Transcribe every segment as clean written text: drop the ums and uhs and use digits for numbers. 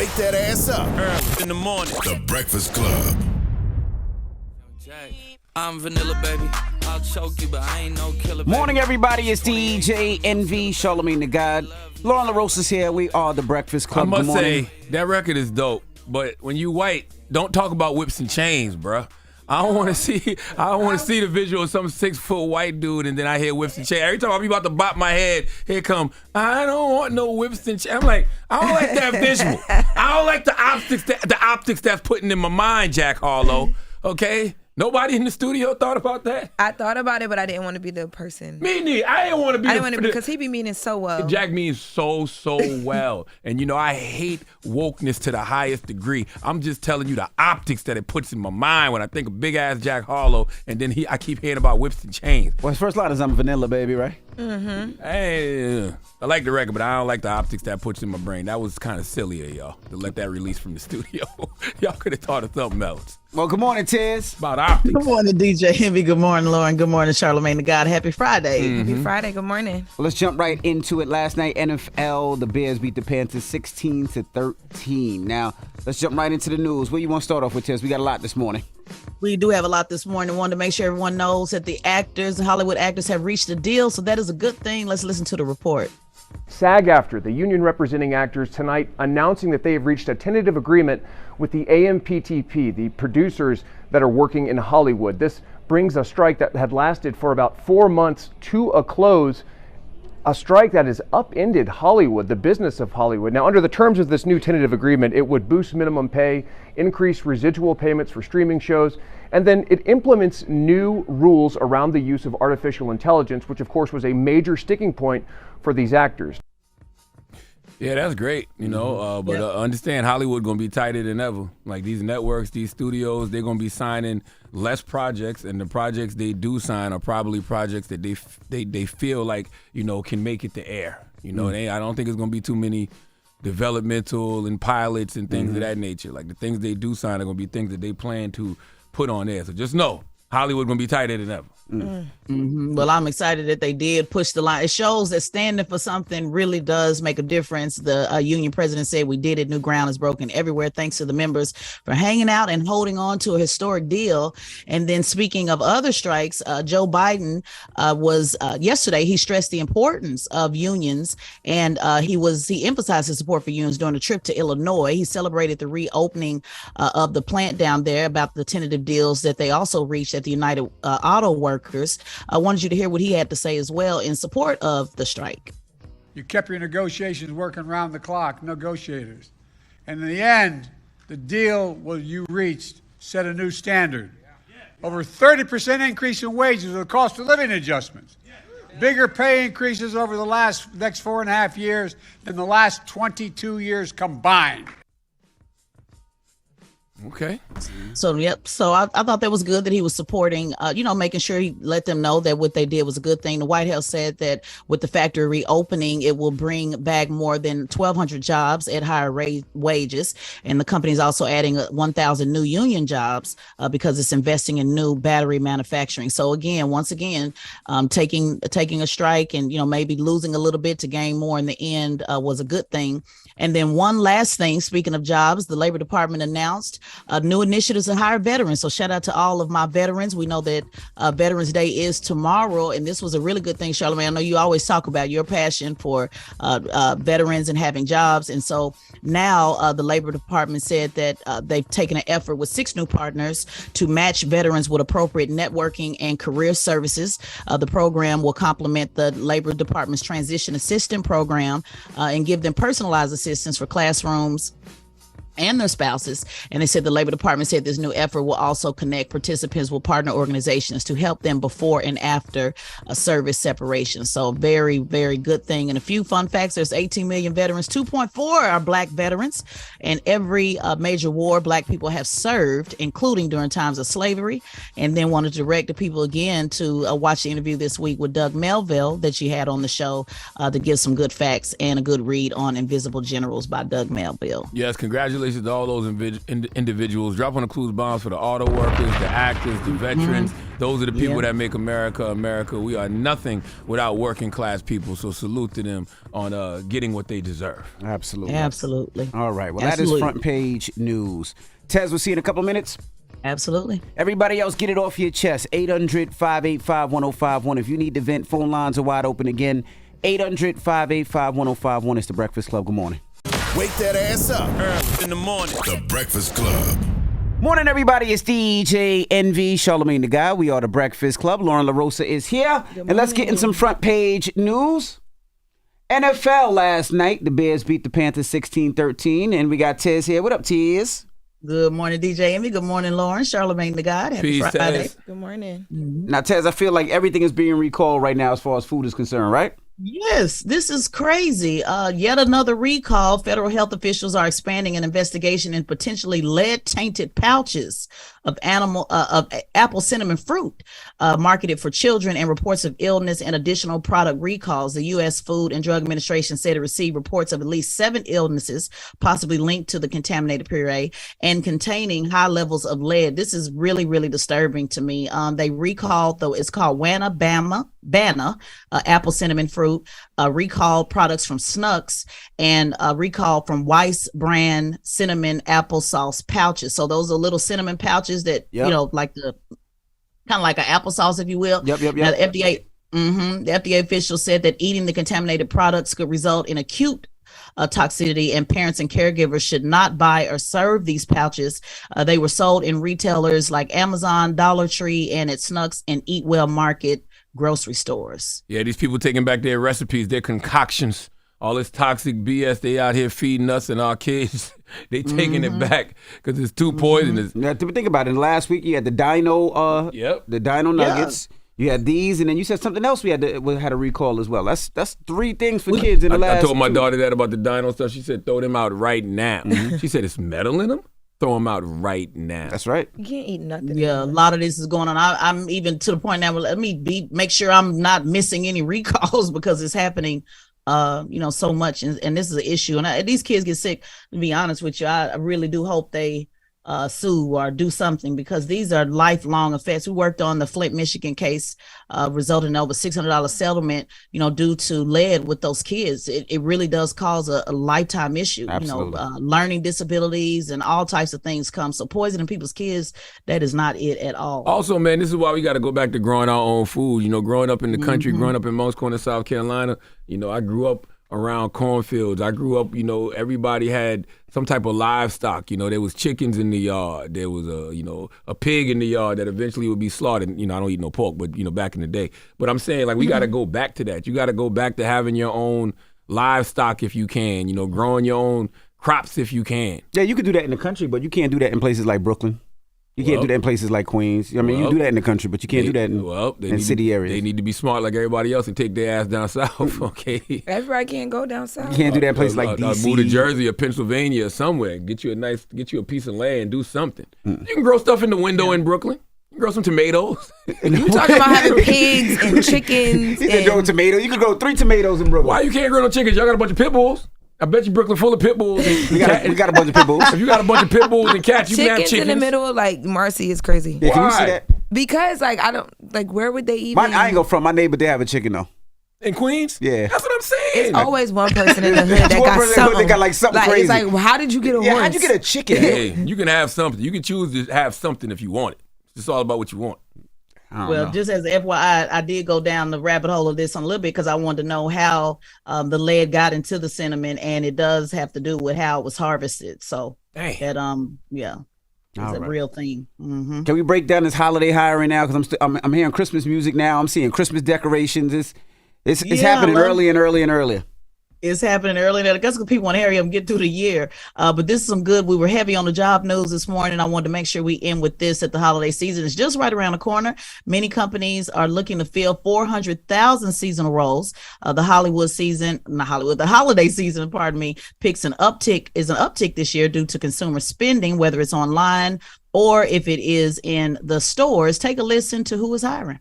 wake that ass up. Early in the morning. The Breakfast Club. I'm vanilla, baby. I'll choke you, but I ain't no killer, baby. Morning, everybody. It's DJ NV, Charlamagne the God. Lauren LaRosa is here. We are the Breakfast Club. I must Good morning. say, that record is dope. But when you white, don't talk about whips and chains, bruh. I don't want to see the visual of some 6-foot white dude, and then I hear whips and chains. Every time I'm about to bop my head, here come, I don't want no whips and chains. I'm like, I don't like that visual. I don't like the optics that's putting in my mind, Jack Harlow. Okay? Nobody in the studio thought about that? I thought about it, but I didn't want to be the person. Me neither. I didn't want to be because he be meaning so well. Jack means so well. And, you know, I hate wokeness to the highest degree. I'm just telling you the optics that it puts in my mind when I think of big-ass Jack Harlow, and then I keep hearing about whips and chains. Well, his first line is I'm vanilla, baby, right? Mm-hmm. Hey, I like the record, but I don't like the optics that puts in my brain. That was kind of silly of y'all to let that release from the studio. Y'all could have thought of something else. Well, good morning, Tiz. About optics. Good morning, DJ Envy. Good morning, Lauren. Good morning, Charlamagne the God. Happy Friday. Happy Friday. Good morning. Well, let's jump right into it. Last night, NFL, the Bears beat the Panthers 16-13. Now, let's jump right into the news. Where you want to start off with, Tiz? We got a lot this morning. We do have a lot this morning. Wanted to make sure everyone knows that the Hollywood actors have reached a deal, so that is a good thing. Let's listen to the report. SAG-AFTRA, the union representing actors, tonight announcing that they have reached a tentative agreement with the AMPTP, the producers that are working in Hollywood. This brings a strike that had lasted for about 4 months to a close, a strike that has upended Hollywood, the business of Hollywood. Now, under the terms of this new tentative agreement, it would boost minimum pay, increase residual payments for streaming shows, and then it implements new rules around the use of artificial intelligence, which of course was a major sticking point for these actors. Yeah, that's great, you know, but understand Hollywood going to be tighter than ever. Like these networks, these studios, they're going to be signing less projects, and the projects they do sign are probably projects that they feel like, you know, can make it to air. You know, I don't think it's going to be too many developmental and pilots and things of that nature. Like the things they do sign are going to be things that they plan to put on air. So just know, Hollywood going to be tighter than ever. Well, I'm excited that they did push the line. It shows that standing for something really does make a difference. The union president said, we did it. New ground is broken everywhere. Thanks to the members for hanging out and holding on to a historic deal. And then speaking of other strikes, Joe Biden was yesterday, he stressed the importance of unions, and he emphasized his support for unions during a trip to Illinois. He celebrated the reopening of the plant down there, about the tentative deals that they also reached at the United Auto Workers. I wanted you to hear what he had to say as well in support of the strike. You kept your negotiations working round the clock, negotiators. And in the end, the deal you reached set a new standard. Over 30% increase in wages with cost of living adjustments. Bigger pay increases over the next 4.5 years than the last 22 years combined. Okay. So, yep. So I thought that was good that he was supporting, making sure he let them know that what they did was a good thing. The White House said that with the factory reopening, it will bring back more than 1,200 jobs at higher wages. And the company is also adding 1,000 new union jobs because it's investing in new battery manufacturing. So once again, taking a strike and, maybe losing a little bit to gain more in the end was a good thing. And then one last thing, speaking of jobs, the Labor Department announced new initiatives to hire veterans. So shout out to all of my veterans. We know that Veterans Day is tomorrow, and this was a really good thing, Charlamagne. I know you always talk about your passion for veterans and having jobs. And so now the Labor Department said that they've taken an effort with 6 new partners to match veterans with appropriate networking and career services. The program will complement the Labor Department's Transition Assistant Program and give them personalized assistance for classrooms and their spouses. And they said the Labor Department said this new effort will also connect participants with partner organizations to help them before and after a service separation. So very, very good thing. And a few fun facts: there's 18 million veterans, 2.4 are Black veterans, and every major war Black people have served, including during times of slavery. And then wanted to direct the people again to watch the interview this week with Doug Melville that she had on the show to give some good facts and a good read on Invisible Generals by Doug Melville. Yes, congratulations to all those individuals dropping the clues bombs for the auto workers, the actors, the veterans, Those are the people that make America America. We are nothing without working class people. So salute to them on getting what they deserve. Absolutely. Absolutely. All right. Well, Absolutely. that is front page news. Tez, we'll see you in a couple minutes. Absolutely. Everybody else, get it off your chest. 800-585-1051. If you need to vent, phone lines are wide open again. 800-585-1051. It's The Breakfast Club. Good morning. Wake that ass up. In the morning. The Breakfast Club. Morning, everybody. It's DJ NV, Charlamagne the Guy. We are The Breakfast Club. Lauren LaRosa is here. And let's get in some front page news. NFL last night. The Bears beat the Panthers 16-13. And we got Tez here. What up, Tez? Good morning, DJ Emmy. Good morning, Lauren. Charlamagne the God. Happy Peace, Friday. Tez. Good morning. Now, Tez, I feel like everything is being recalled right now as far as food is concerned, right? Yes, this is crazy. Yet another recall. Federal health officials are expanding an investigation in potentially lead-tainted pouches of apple cinnamon fruit marketed for children, and reports of illness and additional product recalls. The U.S. Food and Drug Administration said it received reports of at least 7 illnesses possibly linked to the contaminated puree and containing high levels of lead. This is really, really disturbing to me. They recalled, though, it's called Bana apple cinnamon fruit, recalled products from Snooks, and recalled from Weiss brand cinnamon applesauce pouches. So those are little cinnamon pouches that, you know, like the kind of like an applesauce, if you will. Yep. Now, the FDA officials said that eating the contaminated products could result in acute toxicity, and parents and caregivers should not buy or serve these pouches. They were sold in retailers like Amazon, Dollar Tree, and at Snooks and Eat Well Market grocery stores. Yeah, these people taking back their recipes, their concoctions, all this toxic BS they out here feeding us and our kids. They taking it back because it's too poisonous. Now, think about it. Last week you had the Dino, the Dino Nuggets. You had these, and then you said something else. We had a recall as well. That's 3 things for kids in the last. I told my daughter that about the Dino stuff. She said, "Throw them out right now." She said, "It's metal in them. Throw them out right now." That's right. You can't eat nothing. Yeah, a lot of this is going on. I'm even to the point now. Let me make sure I'm not missing any recalls because it's happening. So much, and this is an issue. And these kids get sick. To be honest with you, I really do hope they sue or do something, because these are lifelong effects. We worked on the Flint, Michigan case, resulting in over $600 settlement, due to lead with those kids. It really does cause a lifetime issue. Absolutely. Learning disabilities and all types of things come. So poisoning people's kids, that is not it at all. Also, man, this is why we got to go back to growing our own food. Growing up in the country, growing up in most corners of South Carolina, I grew up around cornfields. I grew up, everybody had some type of livestock. There was chickens in the yard. There was a pig in the yard that eventually would be slaughtered. I don't eat no pork, but back in the day. But I'm saying, we got to go back to that. You got to go back to having your own livestock if you can. Growing your own crops if you can. Yeah, you can do that in the country, but you can't do that in places like Brooklyn. You can't do that in places like Queens. You can do that in the country, but you can't do that in city areas. They need to be smart like everybody else and take their ass down south, okay? Everybody can't go down south. You can't do that in places like D.C. Move to Jersey or Pennsylvania or somewhere. Get you a piece of land, do something. You can grow stuff in the window in Brooklyn. You can grow some tomatoes. You talking about having pigs and chickens? You can grow tomatoes. You can grow 3 tomatoes in Brooklyn. Why you can't grow no chickens? Y'all got a bunch of pit bulls. I bet you Brooklyn full of pit bulls. We got a bunch of pit bulls. If you got a bunch of pit bulls and cats, you can have chickens. In the middle of Marcy is crazy. Yeah, can you see that? Because I don't where would they even? I ain't go from my neighbor. They have a chicken though. In Queens? Yeah. That's what I'm saying. It's always one person in the hood that got something. They got something crazy. It's like, how did you get a horse? How'd you get a chicken? Hey, you can have something. You can choose to have something if you want it. It's all about what you want. Well, just as FYI, I did go down the rabbit hole of this a little bit because I wanted to know how the lead got into the cinnamon, and it does have to do with how it was harvested. So that it's a real thing. Mm-hmm. Can we break down this holiday hiring now? Because I'm hearing Christmas music now. I'm seeing Christmas decorations. It's happening earlier. It's happening early. I guess people want to hurry up and get through the year. But this is some good. We were heavy on the job news this morning. I wanted to make sure we end with this at the holiday season. It's just right around the corner. Many companies are looking to fill 400,000 seasonal roles. The holiday season, picks an uptick this year due to consumer spending, whether it's online or if it is in the stores. Take a listen to who is hiring.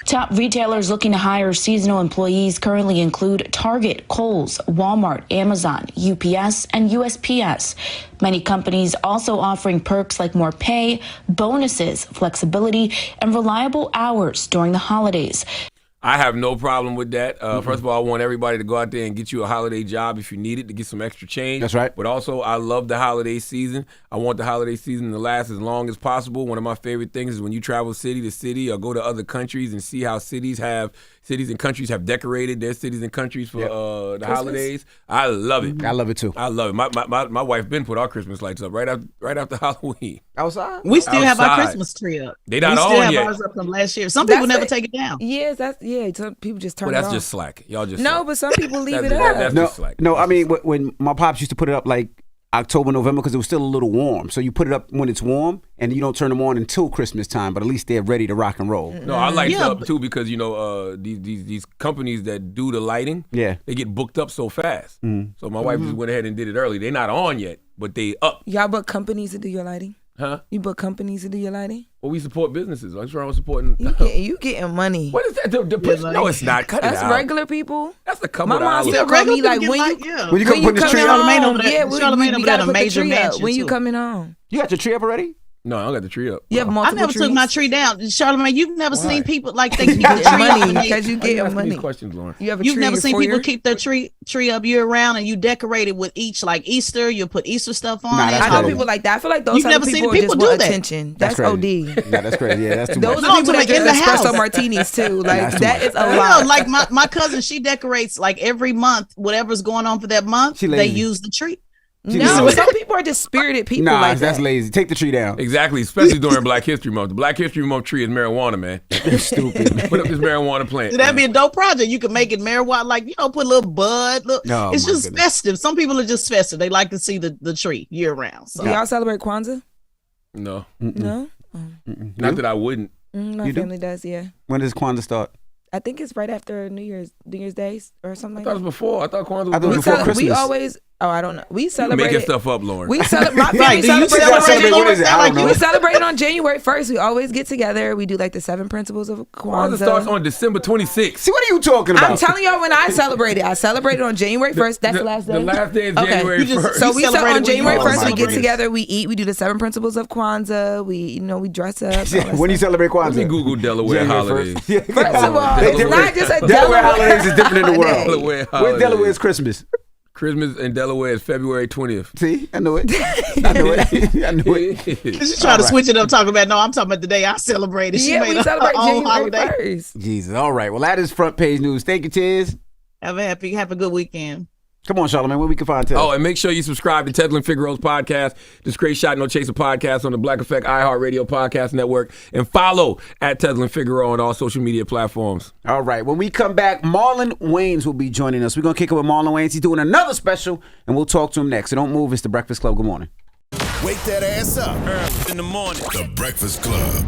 Top retailers looking to hire seasonal employees currently include Target, Kohl's, Walmart, Amazon, UPS, and USPS. Many companies also offering perks like more pay, bonuses, flexibility, and reliable hours during the holidays. I have no problem with that. First of all, I want everybody to go out there and get you a holiday job if you need it to get some extra change. That's right. But also, I love the holiday season. I want the holiday season to last as long as possible. One of my favorite things is when you travel city to city or go to other countries and see how cities and countries have decorated their cities and countries for the holidays. I love it. I love it too. I love it. My wife Ben put our Christmas lights up right after Halloween. Outside? We still have our Outside. Christmas tree up. They not we still on have yet. ours up from last year. Some people That's never it. take it down. Yes, some people just turn Well, it that's off. just slack. Y'all just No, slack. but some people leave it That's up. just slack. No, I mean when my pops used to put it up like October, November, because it was still a little warm. So you put it up when it's warm, and you don't turn them on until Christmas time. But at least they're ready to rock and roll. No, I light up too because these companies that do the lighting, they get booked up so fast. So my wife just went ahead and did it early. They're not on yet, but they up. Y'all book companies to do your lighting? Huh? You book companies to do your lighting? Well, we support businesses. What's wrong with supporting? You getting money. What is that? No, it's not. Cut it That's out. regular people. That's a couple My mom dollars. still call me like when you come home, Charlamagne we got gotta a put the major tree up. mansion When you too. coming home? You got your tree up already? No, I don't got the tree up. You have I multiple never trees? took my tree down. Charlamagne, you've never seen people like they keep You the get tree money up. because you Why you get asking money. these questions, Lauren? You have a You've tree never in seen your people foyer? keep their tree up year round and you decorate it with each, like Easter, you put Easter stuff on Nah, it. that's I know crazy. people like that. I feel like those You've type never of seen people, people just do want that. attention. That's OD. Yeah, that's crazy. Yeah, that's too Those much. are No, people I'm that talking drink about in the espresso house. martinis too. Like That's that too is a No, lot. like my cousin, she decorates like every month, whatever's going on for that month, She they lazy. use the tree. No, some people are just spirited people Nah, like that's that. lazy. Take the tree down. Exactly, especially during Black History Month. The Black History Month tree is marijuana, man. Stupid. Put up this marijuana plant. So that'd be a dope project. You could make it marijuana, like, put a little bud. Look, Oh, it's my just goodness. festive. Some people are just festive. They like to see the tree year round. So Do y'all celebrate Kwanzaa? No, No? not that I wouldn't. My You do? family does, yeah. When does Kwanzaa start? I think it's right after New Year's Day or something I like thought it that. was before. I thought Kwanzaa was I thought it was before. before We Christmas. always, I don't know. We You celebrate making it. stuff up, Lauren. My family Right, do you celebrates celebrate on what is it? I don't know. We celebrate it on January 1st. We always get together. We do like the 7 principles of Kwanzaa starts Kwanzaa. on December 26th. See, what are you talking about? I'm telling y'all when I celebrate it. I celebrate it on January 1st. That's the last day. The last day is Okay. January You just- 1st. So You we celebrate on it when you January want to 1st. We get celebrate. together. We eat. We do the 7 principles of Kwanzaa. We dress up. all that when you stuff. celebrate Kwanzaa? Let me Google Delaware January holidays. 1st. Yeah. First of all, it's not just a Delaware holidays is different in the world. Delaware Where holidays. Delaware is Christmas. Christmas in Delaware is February 20th. See, I knew it. I knew it. I knew it. she's trying to switch it up, talking about, no, I'm talking about the day I celebrated. She Yeah, made we her celebrate own January holiday. 1st. Jesus. All right. Well, that is front page news. Thank you, Tiz. Have a good weekend. Come on, Charlamagne. Where we can find Tiz? Oh, and make sure you subscribe to Tedlin Figaro's podcast, This Great Shot No Chaser podcast on the Black Effect iHeartRadio podcast network, and follow at Tedlin Figaro on all social media platforms. All right. When we come back, Marlon Wayans will be joining us. We're going to kick it with Marlon Wayans. He's doing another special, and we'll talk to him next. So don't move. It's The Breakfast Club. Good morning. Wake that ass up. Early in the morning. The Breakfast Club.